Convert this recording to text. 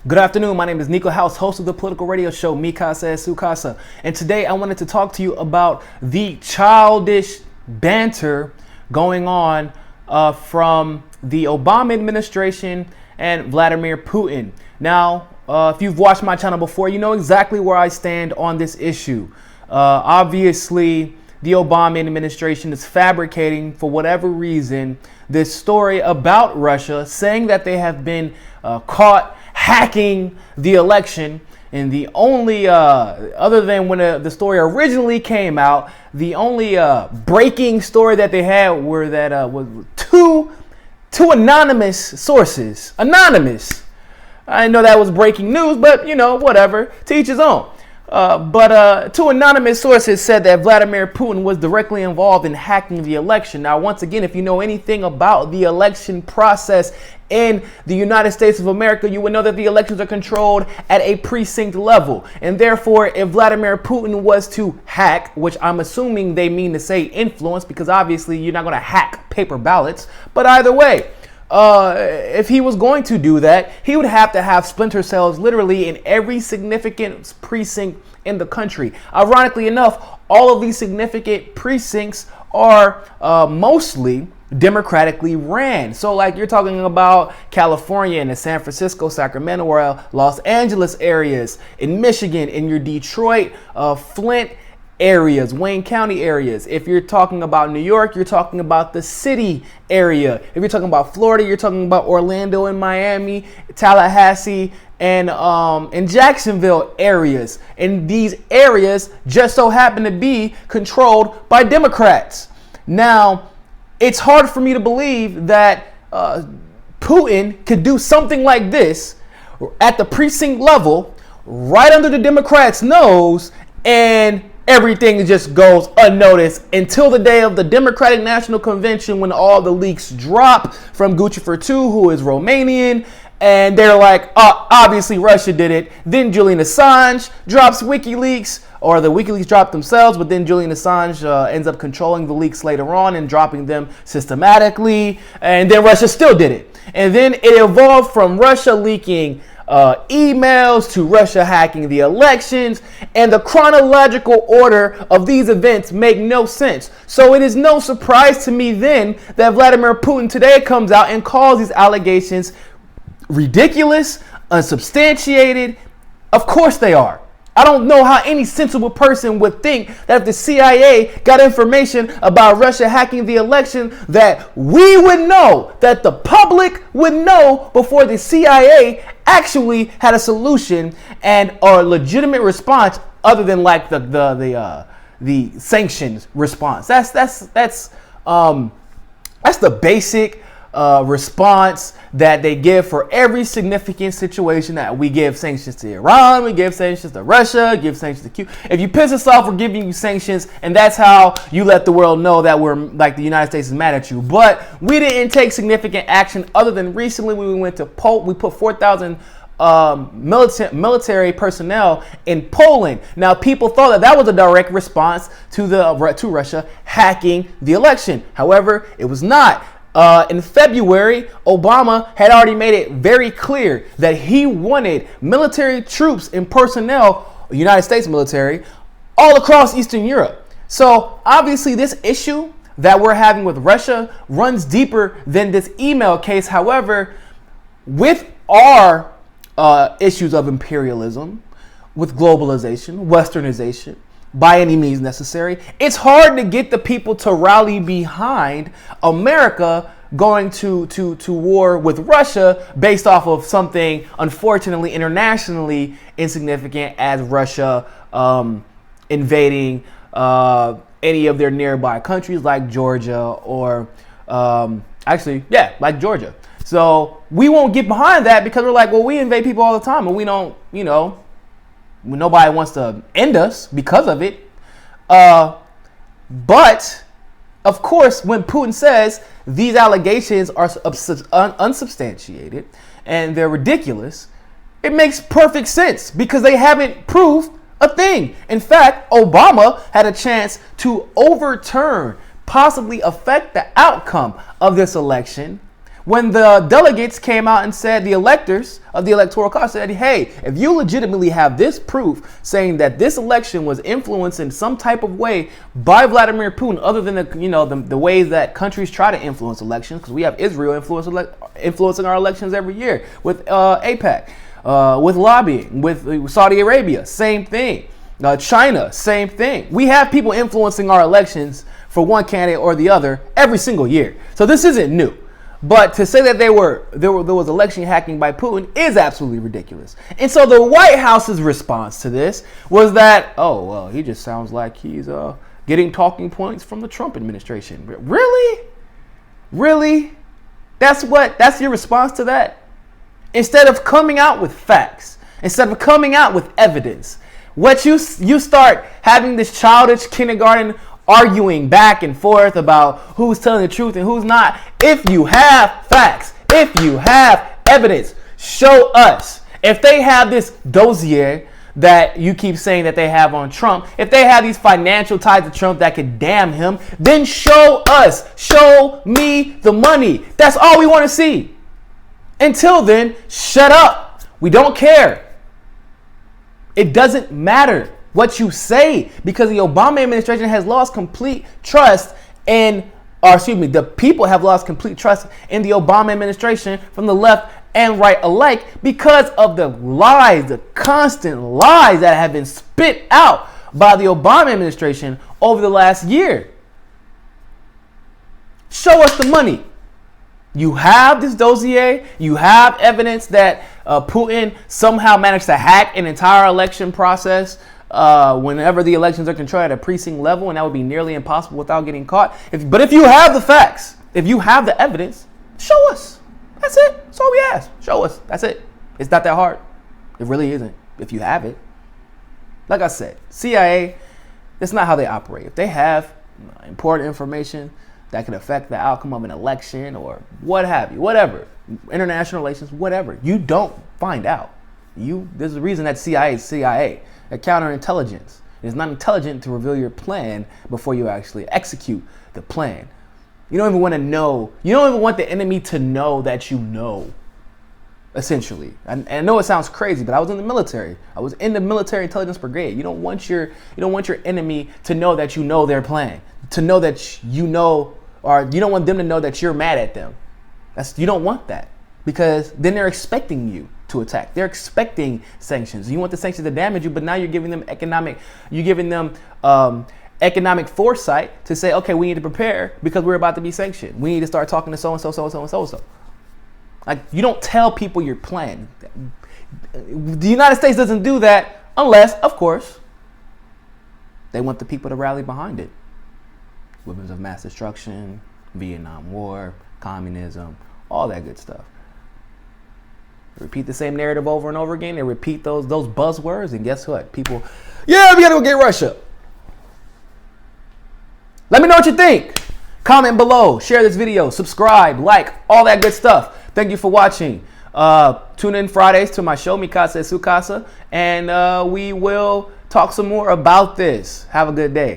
Good afternoon. My name is Niko House, host of the political radio show Mi Casa es Su Casa. And today I wanted to talk to you about the childish banter going on from the Obama administration and Vladimir Putin. Now, if you've watched my channel before, you know exactly where I stand on this issue. Obviously, the Obama administration is fabricating, for whatever reason, this story about Russia, saying that they have been caught hacking the election. And the only, other than when the story originally came out, the only breaking story that they had were that was two anonymous sources. Anonymous. I know that was breaking news, but you know, whatever. To each his own. But two anonymous sources said that Vladimir Putin was directly involved in hacking the election. Now, once again, if you know anything about the election process in the United States of America, you would know that the elections are controlled at a precinct level. And therefore, if Vladimir Putin was to hack, which I'm assuming they mean to say influence, because obviously you're not going to hack paper ballots. But either way, if he was going to do that, he would have to have splinter cells literally in every significant precinct in the country. Ironically enough, all of these significant precincts are mostly democratically ran. So like you're talking about California and the San Francisco, Sacramento, or Los Angeles areas, in Michigan, in your Detroit, Flint areas, Wayne County areas. If you're talking about New York, you're talking about the city area. If you're talking about Florida, you're talking about Orlando and Miami, Tallahassee, and Jacksonville areas. And these areas just so happen to be controlled by Democrats. Now, it's hard for me to believe that Putin could do something like this at the precinct level, right under the Democrats' nose, and everything just goes unnoticed until the day of the Democratic National Convention, when all the leaks drop from Gucci for Two, who is Romanian. And they're like, obviously Russia did it. Then Julian Assange drops WikiLeaks, or the WikiLeaks dropped themselves, but then Julian Assange ends up controlling the leaks later on and dropping them systematically. And then Russia still did it. And then it evolved from Russia leaking emails to Russia hacking the elections, and the chronological order of these events make no sense. So it is no surprise to me then that Vladimir Putin today comes out and calls these allegations ridiculous, unsubstantiated. Of course they are. I don't know how any sensible person would think that if the CIA got information about Russia hacking the election, that we would know, that the public would know before the CIA actually had a solution and a legitimate response other than like the sanctions response. That's the basic response that they give for every significant situation. That we give sanctions to Iran, we give sanctions to Russia, give sanctions to Cuba. If you piss us off, we're giving you sanctions, and that's how you let the world know that we're like the United States is mad at you. But we didn't take significant action other than recently when we went to Poland. We put 4,000 military personnel in Poland. Now, people thought that was a direct response to Russia hacking the election. However, it was not. In February, Obama had already made it very clear that he wanted military troops and personnel, United States military, all across Eastern Europe. So obviously this issue that we're having with Russia runs deeper than this email case. However, with our issues of imperialism, with globalization, westernization, by any means necessary, it's hard to get the people to rally behind America going to war with Russia based off of something, unfortunately, internationally insignificant as Russia invading any of their nearby countries like Georgia or like Georgia. So we won't get behind that because we're like, well, we invade people all the time and we don't, nobody wants to end us because of it. But, of course, when Putin says these allegations are unsubstantiated and they're ridiculous, it makes perfect sense because they haven't proved a thing. In fact, Obama had a chance to overturn, possibly affect the outcome of this election when the delegates came out and said, the electors of the Electoral College said, hey, if you legitimately have this proof saying that this election was influenced in some type of way by Vladimir Putin, other than the ways that countries try to influence elections, because we have Israel influencing our elections every year with AIPAC, with lobbying, with Saudi Arabia, same thing. China, same thing. We have people influencing our elections for one candidate or the other every single year. So this isn't new. But to say that there was election hacking by Putin is absolutely ridiculous. And so the White House's response to this was that, oh, well, he just sounds like he's getting talking points from the Trump administration. Really? Really? That's your response to that? Instead of coming out with facts, instead of coming out with evidence, what you start having this childish kindergarten arguing back and forth about who's telling the truth and who's not. If you have facts, if you have evidence, show us. If they have this dossier that you keep saying that they have on Trump, if they have these financial ties to Trump that could damn him, then show us. Show me the money. That's all we want to see. Until then, shut up. We don't care. It doesn't matter what you say, because the Obama administration has lost complete trust the people have lost complete trust in the Obama administration from the left and right alike because of the lies, the constant lies that have been spit out by the Obama administration over the last year. Show us the money. You have this dossier. You have evidence that Putin somehow managed to hack an entire election process whenever the elections are controlled at a precinct level, and that would be nearly impossible without getting caught. But if you have the facts, if you have the evidence, show us. That's it. That's all we ask. Show us. That's it. It's not that hard. It really isn't. If you have it. Like I said, CIA, that's not how they operate. If they have important information that could affect the outcome of an election or what have you, whatever, international relations, whatever, you don't find out. There's a reason that CIA is CIA. A counterintelligence. It's not intelligent to reveal your plan before you actually execute the plan. You don't even want to know. You don't even want the enemy to know that you know. Essentially, and I know it sounds crazy, but I was in the military. I was in the military intelligence brigade. You don't want your enemy to know that you know their plan. To know that you know, or you don't want them to know that you're mad at them. You don't want that, because then they're expecting you to attack. They're expecting sanctions. You want the sanctions to damage you, but now you're giving them economic foresight to say, okay, we need to prepare because we're about to be sanctioned. We need to start talking to so and so, so and so, and so and so. Like, you don't tell people your plan. The United States doesn't do that unless, of course, they want the people to rally behind it. Weapons of mass destruction, Vietnam War, communism, all that good stuff. They repeat the same narrative over and over again. They repeat those buzzwords, and guess what? People, yeah, we gotta go get Russia. Let me know what you think. Comment below, share this video, subscribe, like, all that good stuff. Thank you for watching. Tune in Fridays to my show, Mi Casa es Su Casa, and we will talk some more about this. Have a good day.